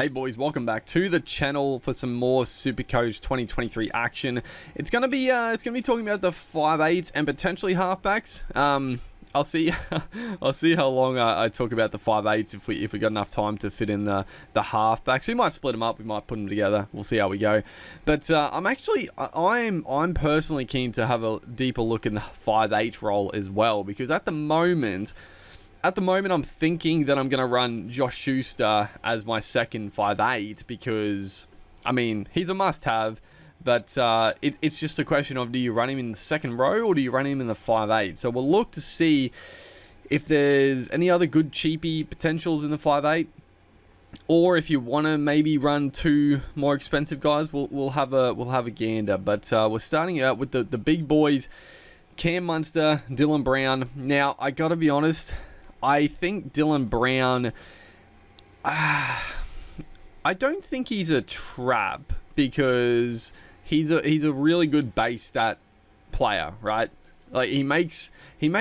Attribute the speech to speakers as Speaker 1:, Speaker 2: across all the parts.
Speaker 1: Hey boys, welcome back to the channel for some more Supercoach 2023 action. It's gonna be talking about the 5'8" and potentially halfbacks. I'll see I'll see how long I talk about the 5'8" if we got enough time to fit in the halfbacks. We might split them up, we might put them together. We'll see how we go. But I'm personally keen to have a deeper look in the 5'8" role as well, because at the moment, I'm thinking that I'm going to run Josh Schuster as my second 5'8", because, I mean, he's a must-have, but it's just a question of, do you run him in the second row or do you run him in the 5'8"? So we'll look to see if there's any other good cheapie potentials in the 5'8", or if you want to maybe run two more expensive guys, we'll have a gander. But we're starting out with the big boys, Cam Munster, Dylan Brown. Now, I got to be honest, I think Dylan Brown, I don't think he's a trap, because he's a really good base stat player, right? Like, he makes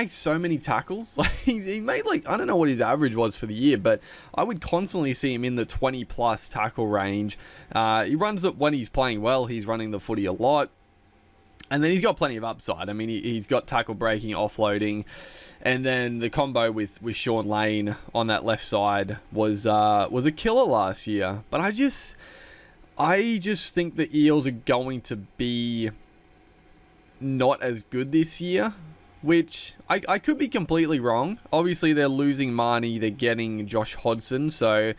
Speaker 1: so many tackles. Like, he made, like, I don't know what his average was for the year, but I would constantly see him in the 20 plus tackle range. He runs it when he's playing well. He's running the footy a lot. And then he's got plenty of upside. I mean, he's got tackle breaking, offloading, and then the combo with Sean Lane on that left side was a killer last year. But I just think the Eels are going to be not as good this year, which I could be completely wrong. Obviously, they're losing Marnie, they're getting Josh Hodgson, so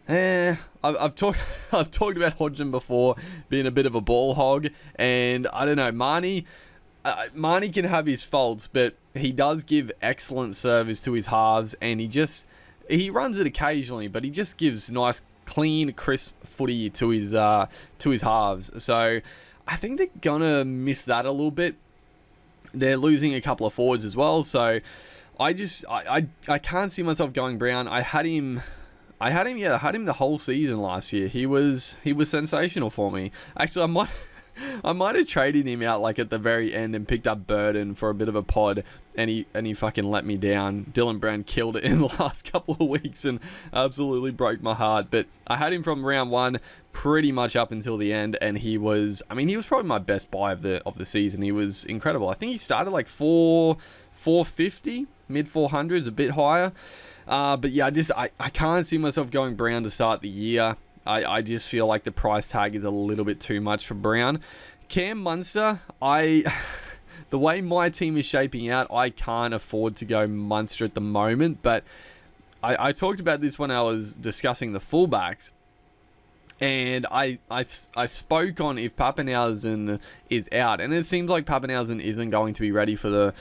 Speaker 1: I've talked about Hodgson before being a bit of a ball hog, and I don't know, Marnie can have his faults, but he does give excellent service to his halves, and he runs it occasionally, but he just gives nice, clean, crisp footy to his halves. So I think they're gonna miss that a little bit. They're losing a couple of forwards as well, so I can't see myself going Brown. I had him the whole season last year. He was sensational for me. Actually, I might have traded him out like at the very end and picked up Burden for a bit of a pod, and he fucking let me down. Dylan Brown killed it in the last couple of weeks and absolutely broke my heart. But I had him from round one pretty much up until the end, and he was probably my best buy of the season. He was incredible. I think he started like 450, mid 400s, a bit higher. But yeah, I can't see myself going Brown to start the year. I just feel like the price tag is a little bit too much for Brown. Cam Munster, the way my team is shaping out, I can't afford to go Munster at the moment, but I talked about this when I was discussing the fullbacks, and I spoke on if Papenhuyzen is out, and it seems like Papenhuyzen isn't going to be ready for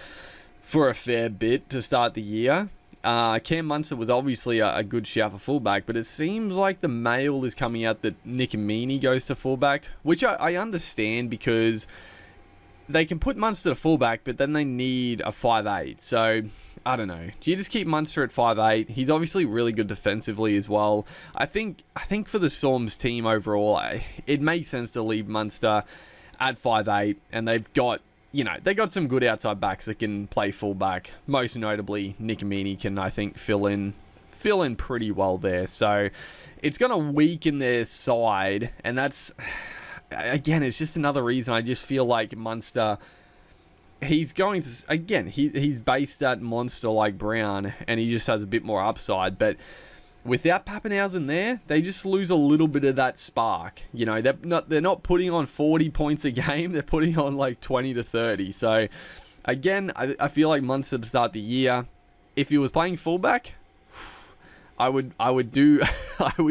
Speaker 1: a fair bit to start the year. Cam Munster was obviously a good shout for fullback, but it seems like the mail is coming out that Nick Meaney goes to fullback, which I understand, because they can put Munster to fullback, but then they need a 5'8". So I don't know. Do you just keep Munster at 5'8"? He's obviously really good defensively as well. I think for the Storms team overall, it makes sense to leave Munster at 5'8", and they've got, they got some good outside backs that can play fullback. Most notably, Nick Meaney can, I think, fill in pretty well there. So it's going to weaken their side, and that's, again, it's just another reason I just feel like Munster, he's going to, again, he's based that monster like Brown, and he just has a bit more upside. But without Papenhuyzen there, they just lose a little bit of that spark. They're not putting on 40 points a game. They're putting on like 20 to 30. So again, I feel like Munster to start the year, if he was playing fullback, I would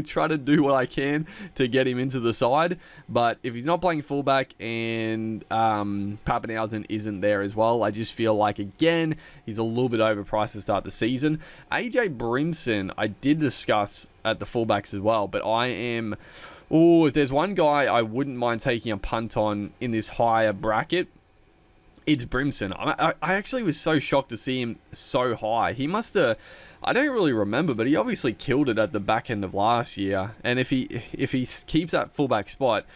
Speaker 1: try to do what I can to get him into the side. But if he's not playing fullback and Papenhuyzen isn't there as well, I just feel like, again, he's a little bit overpriced to start the season. AJ Brimson, I did discuss at the fullbacks as well, but if there's one guy I wouldn't mind taking a punt on in this higher bracket, it's Brimson. I actually was so shocked to see him so high. He must have, I don't really remember, but he obviously killed it at the back end of last year. And if he keeps that fullback spot,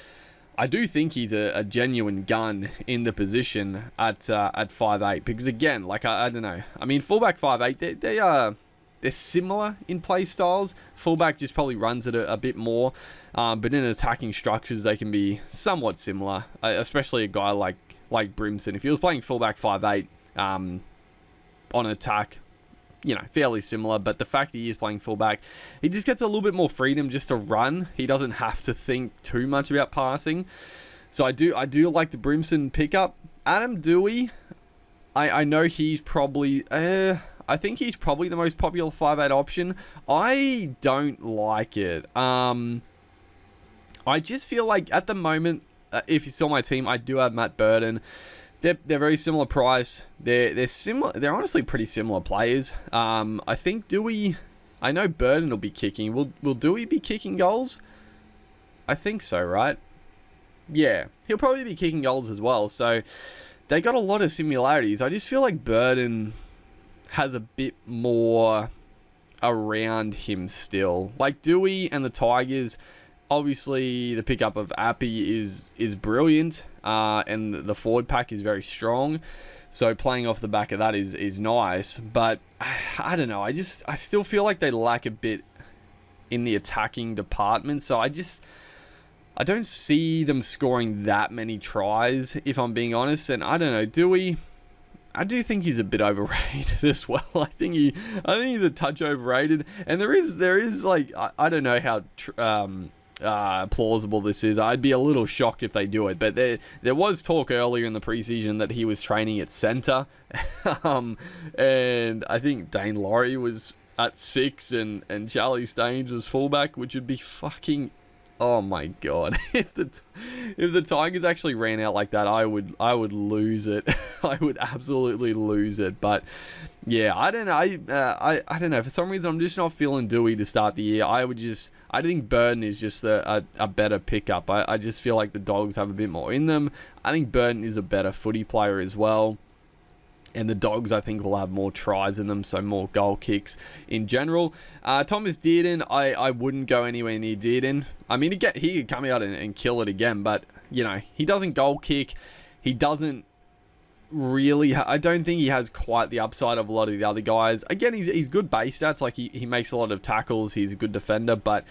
Speaker 1: I do think he's a genuine gun in the position at 5'8", because again, like I don't know. I mean, fullback 5'8", they are they're similar in play styles. Fullback just probably runs it a bit more, but in attacking structures they can be somewhat similar, especially a guy like Brimson. If he was playing fullback 5'8", on attack, you know, fairly similar, but the fact that he is playing fullback, he just gets a little bit more freedom just to run. He doesn't have to think too much about passing. So I do like the Brimson pickup. Adam Dewey, I know he's probably, I think he's probably the most popular 5'8" option. I don't like it. I just feel like at the moment, if you saw my team, I do have Matt Burton. They're very similar price. They're similar. They're honestly pretty similar players. I think Dewey, I know Burton will be kicking. Will Dewey be kicking goals? I think so, right? Yeah, he'll probably be kicking goals as well. So they got a lot of similarities. I just feel like Burton has a bit more around him still. Like Dewey and the Tigers, obviously the pickup of Appy is brilliant, and the forward pack is very strong. So playing off the back of that is nice. But I don't know. I still feel like they lack a bit in the attacking department. So I don't see them scoring that many tries, if I'm being honest. And I don't know, Dewey, I do think he's a bit overrated as well. I think he's a touch overrated. And there is like, I don't know how plausible this is. I'd be a little shocked if they do it. But there was talk earlier in the preseason that he was training at centre. And I think Dane Laurie was at 6 and Charlie Staines was fullback, which would be fucking... Oh my god! If the Tigers actually ran out like that, I would lose it. I would absolutely lose it. But yeah, I don't know. I don't know. For some reason, I'm just not feeling Dewey to start the year. I think Burton is just a better pickup. I just feel like the Dogs have a bit more in them. I think Burton is a better footy player as well. And the Dogs, I think, will have more tries in them, so more goal kicks in general. Thomas Dearden, I wouldn't go anywhere near Dearden. I mean, he could come out and kill it again, but, you know, he doesn't goal kick. He doesn't really... I don't think he has quite the upside of a lot of the other guys. Again, he's good base stats. Like, he makes a lot of tackles. He's a good defender, but...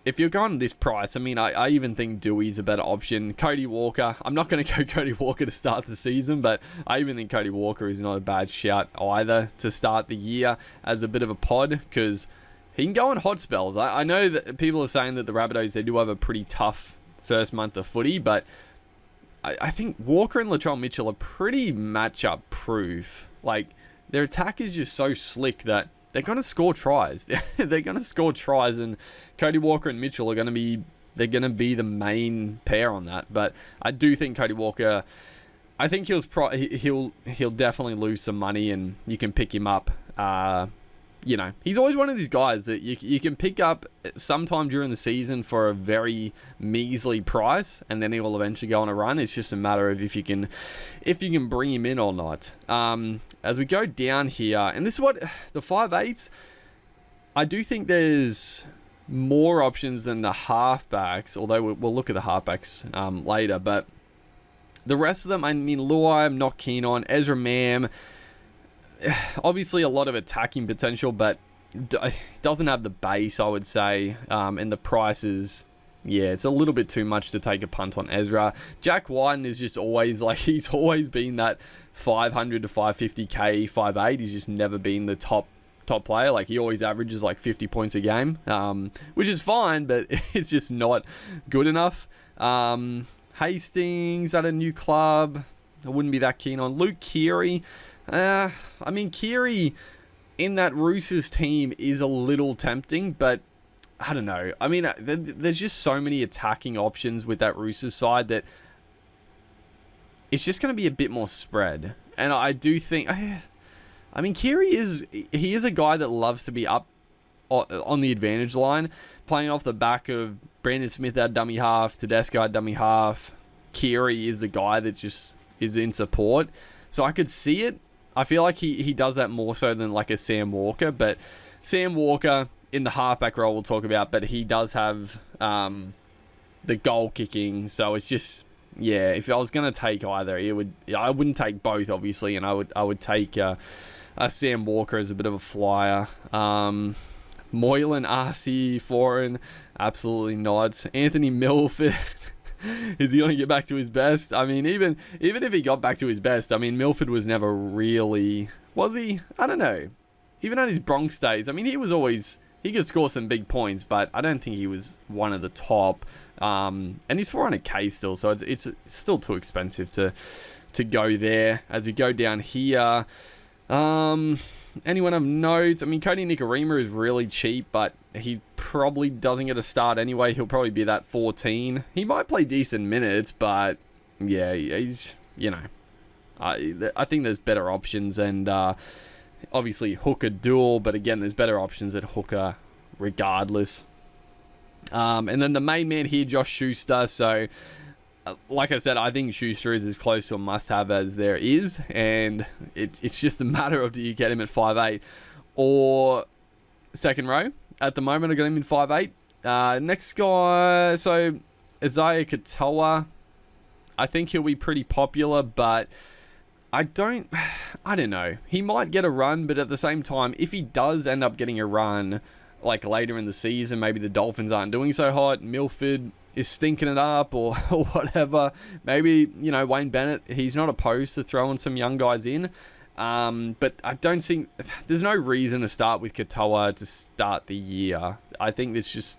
Speaker 1: if you're going this price, I mean, I even think Dewey's a better option. Cody Walker, I'm not going to go Cody Walker to start the season, but I even think Cody Walker is not a bad shout either to start the year as a bit of a pod, because he can go on hot spells. I know that people are saying that the Rabbitohs, they do have a pretty tough first month of footy, but I think Walker and Latrell Mitchell are pretty matchup proof. Like, their attack is just so slick that they're going to score tries. They're going to score tries, and Cody Walker and Mitchell are going to be the main pair on that. But I do think Cody Walker, I think he'll definitely lose some money, and you can pick him up. You know, he's always one of these guys that you can pick up sometime during the season for a very measly price, and then he will eventually go on a run. It's just a matter of if you can bring him in or not. As we go down here, and this is what the 5'8s, I do think there's more options than the halfbacks, although we'll look at the halfbacks later. But the rest of them, I mean, Luai, I'm not keen on. Ezra Mam, obviously a lot of attacking potential, but doesn't have the base, I would say. And the price is, yeah, it's a little bit too much to take a punt on Ezra. Jack Whiten is just always like, he's always been that 500 to 550k 5'8". He's just never been the top player. Like, he always averages like 50 points a game, which is fine, but it's just not good enough. Hastings at a new club, I wouldn't be that keen on. Luke Keary, I mean, Keary in that Roosters team is a little tempting, but I don't know. I mean, there's just so many attacking options with that Roosters side that it's just going to be a bit more spread. And I do think, I mean, Keary is a guy that loves to be up on the advantage line, playing off the back of Brandon Smith at dummy half, Tedesco at dummy half. Keary is the guy that just is in support. So I could see it. I feel like he does that more so than like a Sam Walker, but Sam Walker in the halfback role we'll talk about, but he does have the goal kicking, so it's just, yeah, if I was going to take either, I wouldn't take both, obviously, and I would take Sam Walker is a bit of a flyer. Moylan, RC, Foreign, absolutely not. Anthony Milford, is he going to get back to his best? I mean, even if he got back to his best, I mean, Milford was never really, was he? I don't know. Even at his Bronx days, I mean, he could score some big points, but I don't think he was one of the top. And he's 400k still, so it's still too expensive to go there. As we go down here, anyone of note? I mean, Cody Nikorima is really cheap, but he probably doesn't get a start anyway. He'll probably be that 14. He might play decent minutes, but yeah, he's, you know, I think there's better options, and obviously hooker dual, but again, there's better options at hooker regardless. And then the main man here, Josh Schuster. So like I said, I think Schuster is as close to a must-have as there is, and it's just a matter of, do you get him at 5'8" or second row? At the moment, I got him in 5'8". Next guy, so Isaiah Katoa. I think he'll be pretty popular, but I don't know. He might get a run, but at the same time, if he does end up getting a run, like later in the season, maybe the Dolphins aren't doing so hot, Milford is stinking it up or whatever, maybe, you know, Wayne Bennett, he's not opposed to throwing some young guys in. But I don't think, there's no reason to start with Katoa to start the year. I think it's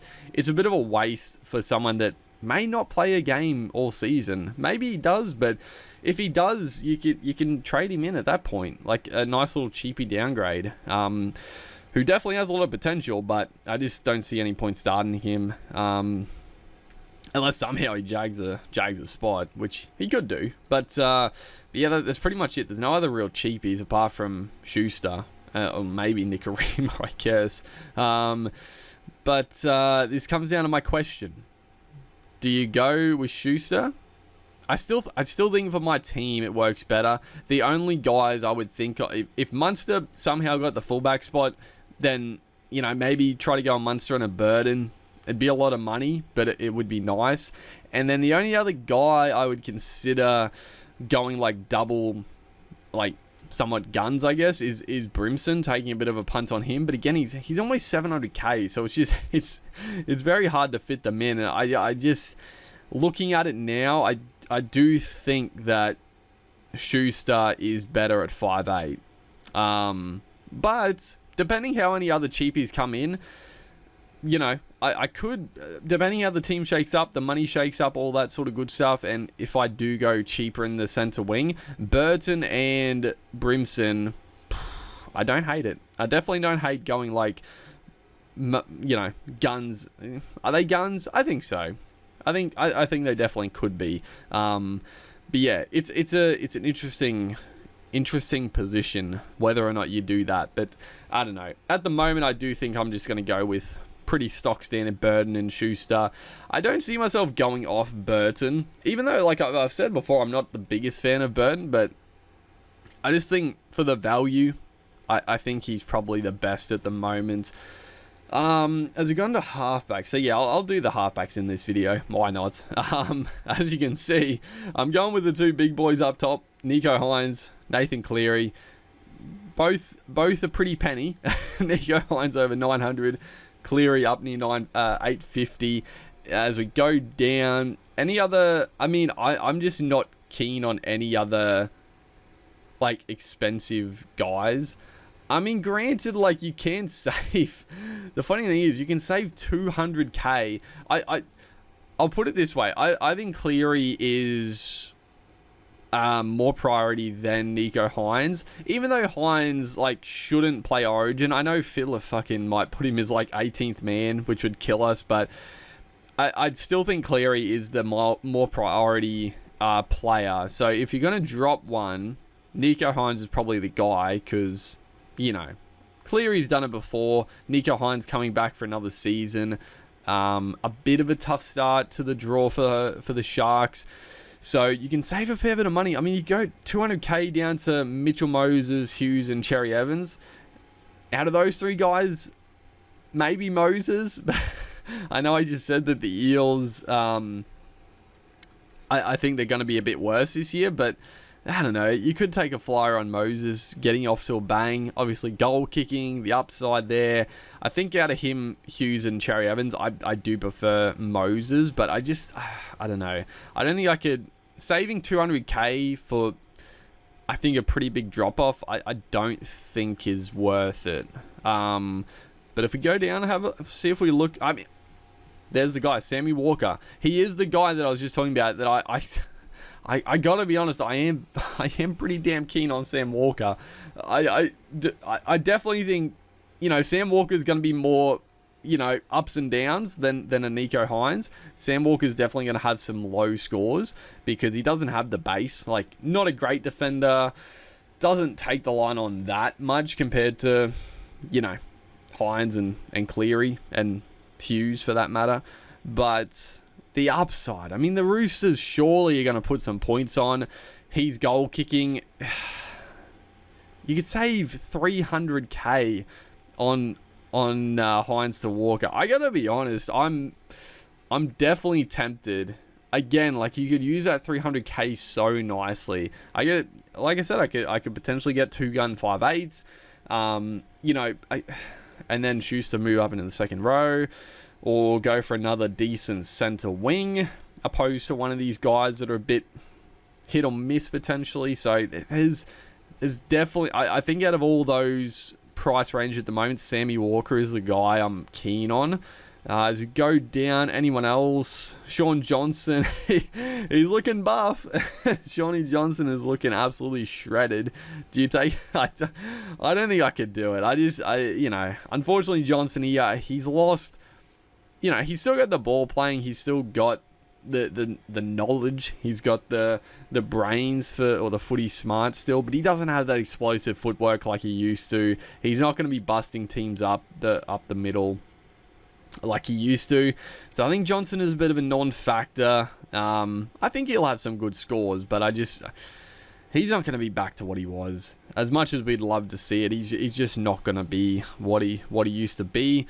Speaker 1: a bit of a waste for someone that may not play a game all season. Maybe he does, but if he does, you can trade him in at that point, like a nice little cheapie downgrade. Who definitely has a lot of potential, but I just don't see any point starting him. Unless somehow he jags a spot, which he could do. But yeah, that's pretty much it. There's no other real cheapies apart from Schuster, or maybe Nikorima, I guess. But this comes down to my question: do you go with Schuster? I still think for my team it works better. The only guys I would think, if Munster somehow got the fullback spot, then, you know, maybe try to go on Munster and a Burden. It'd be a lot of money, but it would be nice. And then the only other guy I would consider going like double, like somewhat guns, I guess, is Brimson, taking a bit of a punt on him. But again, he's almost 700k, so it's very hard to fit them in. And I just, looking at it now, I do think that Schuster is better at 5'8". But depending how any other cheapies come in, you know, I could, depending how the team shakes up, the money shakes up, all that sort of good stuff, and if I do go cheaper in the centre wing, Burton and Brimson, I don't hate it. I definitely don't hate going like, you know, guns. Are they guns? I think so. I think they definitely could be. But yeah, it's an interesting position whether or not you do that. But I don't know. At the moment, I do think I'm just going to go with pretty stock standard Burton and Schuster. I don't see myself going off Burton, even though, like I've said before, I'm not the biggest fan of Burton, but I just think for the value, I think he's probably the best at the moment. As we go into halfback, so yeah, I'll do the halfbacks in this video. Why not? As you can see, I'm going with the two big boys up top, Nico Hines, Nathan Cleary. Both are pretty penny. Nico Hines over 900, Cleary up near 850. As we go down, any other, I mean, I'm just not keen on any other like expensive guys. I mean, granted, like, you can save, the funny thing is you can save 200k. I'll put it this way, I think Cleary is more priority than Nico Hines, even though Hines like shouldn't play Origin. I know Fiddler fucking might put him as like 18th man, which would kill us, but I'd still think Cleary is the more priority player. So if you're going to drop one, Nico Hines is probably the guy, because, you know, Cleary's done it before. Nico Hines coming back for another season. A bit of a tough start to the draw for the Sharks. So you can save a fair bit of money. I mean, you go 200k down to Mitchell Moses, Hughes, and Cherry Evans. Out of those three guys, maybe Moses. I know I just said that the Eels, I think they're going to be a bit worse this year, but I don't know. You could take a flyer on Moses, getting off to a bang. Obviously, goal kicking, the upside there. I think out of him, Hughes and Cherry Evans, I do prefer Moses, but I don't know. I don't think I could... Saving 200k for, I think, a pretty big drop-off, I don't think is worth it. But if we go down and see if we look... I mean, there's the guy, Sammy Walker. He is the guy that I was just talking about that I gotta be honest, I am pretty damn keen on Sam Walker. I definitely think, you know, Sam Walker's gonna be more, you know, ups and downs than a Nico Hines. Sam Walker's definitely gonna have some low scores because he doesn't have the base. Like, not a great defender, doesn't take the line on that much compared to, you know, Hines and Cleary and Hughes for that matter. But the upside, I mean, the Roosters surely are going to put some points on. He's goal kicking. You could save 300k on Hines to Walker. I gotta be honest, I'm definitely tempted. Again, like, you could use that 300k so nicely. Like I said, I could potentially get 2-gun 5/8. You know, and then Schuster move up into the second row, or go for another decent center wing, opposed to one of these guys that are a bit hit or miss potentially. So there's definitely, I think out of all those price range at the moment, Sammy Walker is the guy I'm keen on. As we go down, anyone else? Sean Johnson, he's looking buff. Shawnee Johnson is looking absolutely shredded. Do you take... I don't think I could do it. You know, unfortunately Johnson, he's lost... You know, he's still got the ball playing. He's still got the knowledge. He's got the brains or the footy smart still, but he doesn't have that explosive footwork like he used to. He's not going to be busting teams up the middle like he used to. So I think Johnson is a bit of a non-factor. I think he'll have some good scores, but he's not going to be back to what he was. As much as we'd love to see it, he's just not going to be what he used to be.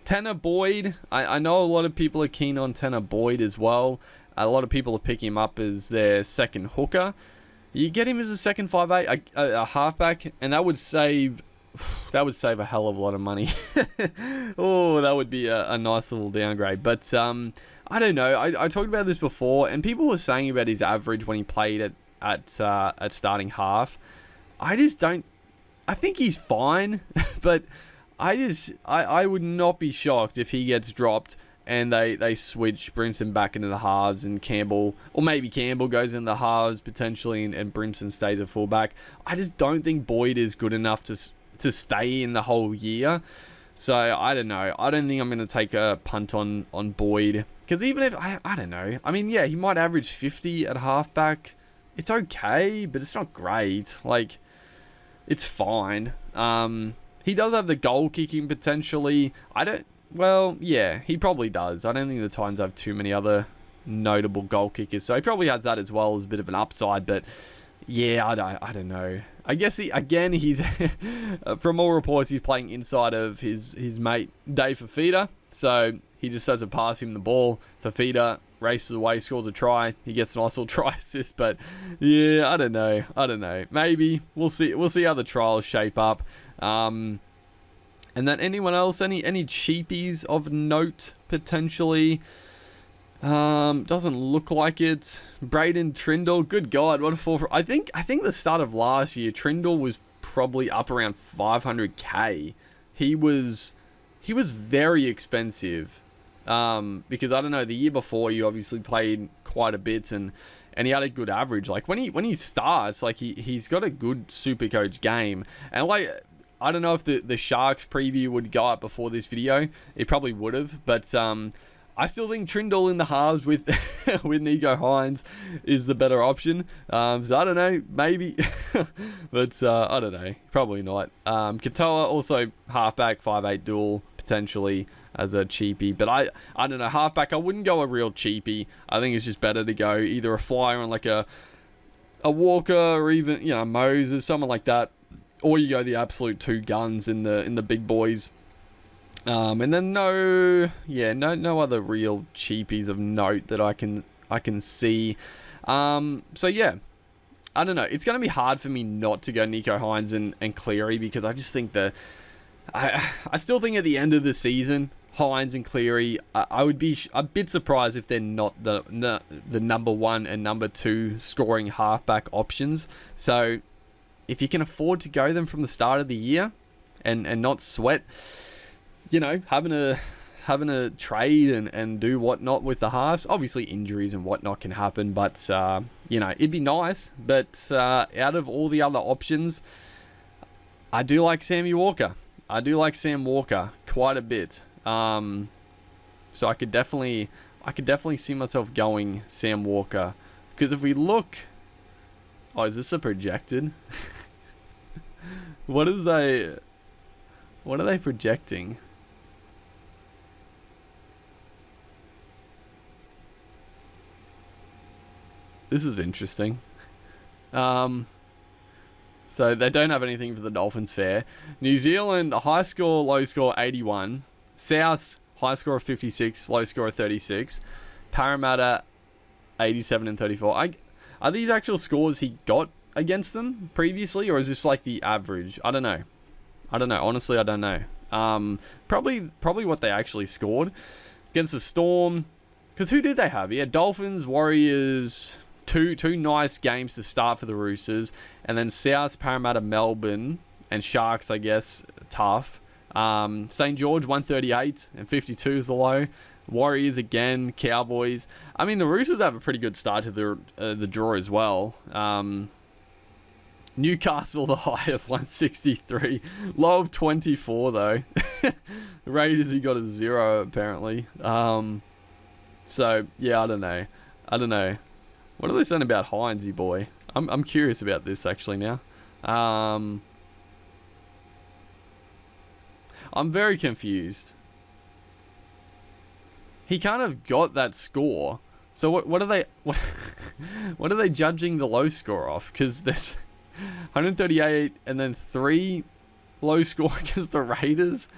Speaker 1: Tanner Boyd, I know a lot of people are keen on Tanner Boyd as well. A lot of people are picking him up as their second hooker. You get him as a second 5/8, a halfback, and that would save a hell of a lot of money. Oh, that would be a nice little downgrade. But I don't know. I talked about this before, and people were saying about his average when he played at starting half. I just don't. I think he's fine, but I would not be shocked if he gets dropped and they switch Brimson back into the halves, and Campbell, or maybe Campbell goes in the halves potentially, and Brimson stays at fullback. I just don't think Boyd is good enough to stay in the whole year. So I don't know. I don't think I'm going to take a punt on Boyd, because even if I don't know. I mean, yeah, he might average 50 at halfback. It's okay, but it's not great. Like, it's fine. He does have the goal kicking potentially. Well, yeah, he probably does. I don't think the Titans have too many other notable goal kickers, so he probably has that as well as a bit of an upside. But yeah, I don't know. I guess he's from all reports, he's playing inside of his mate Dave Fafita, so he just doesn't pass him the ball. Fafita races away, scores a try. He gets a nice little try assist. But yeah, I don't know. Maybe we'll see how the trials shape up. And then anyone else? Any cheapies of note potentially? Doesn't look like it. Braden Trindle, good God, what a fall! I think the start of last year, Trindle was probably up around 500k. He was very expensive. Because I don't know, the year before you obviously played quite a bit, and he had a good average. Like when he starts, like he's got a good Supercoach game, and like, I don't know if the Sharks preview would go up before this video. It probably would have, but I still think Trindle in the halves with with Nico Hines is the better option. So I don't know, maybe, but I don't know, probably not. Katoa also halfback 5/8 dual potentially as a cheapie, but I don't know, halfback I wouldn't go a real cheapie. I think it's just better to go either a flyer on like a Walker, or even, you know, Moses, someone like that. Or you go the absolute 2 guns in the big boys. And then no other real cheapies of note that I can see. So yeah, I don't know. It's going to be hard for me not to go Nico Hines and Cleary, because I just think that I still think at the end of the season, Hines and Cleary, I would be a bit surprised if they're not the number 1 and number 2 scoring halfback options. So if you can afford to go them from the start of the year and not sweat, you know, having a trade and do whatnot with the halves. Obviously injuries and whatnot can happen, but you know, it'd be nice. But out of all the other options, I do like Sammy Walker. I do like Sam Walker quite a bit. So I could definitely see myself going Sam Walker, because if we look, oh, is this a projected? What are they projecting? This is interesting. So they don't have anything for the Dolphins, fair. New Zealand, high score, low score, 81. Souths, high score of 56, low score of 36. Parramatta, 87 and 34. Are these actual scores he got against them previously, or is this like the average? I don't know. Honestly, I don't know. Probably what they actually scored against the Storm. Because who do they have? Yeah, Dolphins, Warriors. Two nice games to start for the Roosters, and then South, Parramatta, Melbourne, and Sharks, I guess, tough. St. George, 138 and 52 is the low. Warriors again, Cowboys. I mean, the Roosters have a pretty good start to the draw as well. Newcastle, the high of 163, low of 24 though. Raiders, he got a 0 apparently. So yeah, I don't know. What are they saying about Hinesy boy? I'm curious about this actually now. I'm very confused. He kind of got that score. So what are they what are they judging the low score off? Because there's 138 and then 3 low score against the Raiders.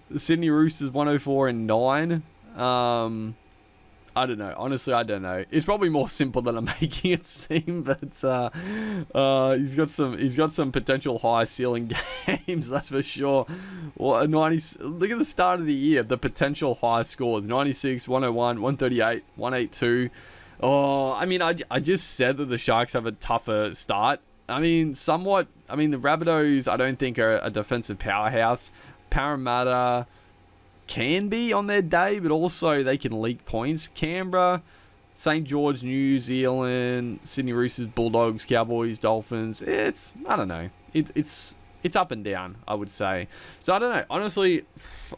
Speaker 1: The Sydney Roosters 104 and 9. I don't know. Honestly, I don't know. It's probably more simple than I'm making it seem, but he's got some potential high ceiling games, that's for sure. Well, 90. Look at the start of the year. The potential high scores: 96, 101, 138, 182. Oh, I mean, I just said that the Sharks have a tougher start. I mean, somewhat. I mean, the Rabbitohs, I don't think are a defensive powerhouse. Parramatta can be on their day, but also they can leak points. Canberra, St. George, New Zealand, Sydney Roosters, Bulldogs, Cowboys, Dolphins. I don't know. It's up and down, I would say. So I don't know. Honestly,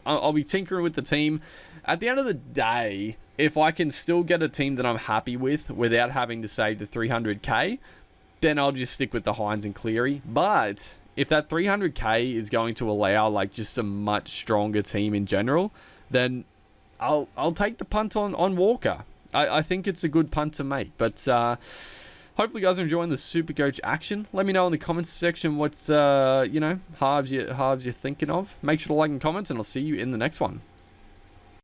Speaker 1: I'll be tinkering with the team. At the end of the day, if I can still get a team that I'm happy with without having to save the 300k, then I'll just stick with the Hines and Cleary. But if that 300k is going to allow like just a much stronger team in general, then I'll take the punt on Walker. I think it's a good punt to make. But hopefully you guys are enjoying the Supercoach action. Let me know in the comments section what's halves you're thinking of. Make sure to like and comment, and I'll see you in the next one.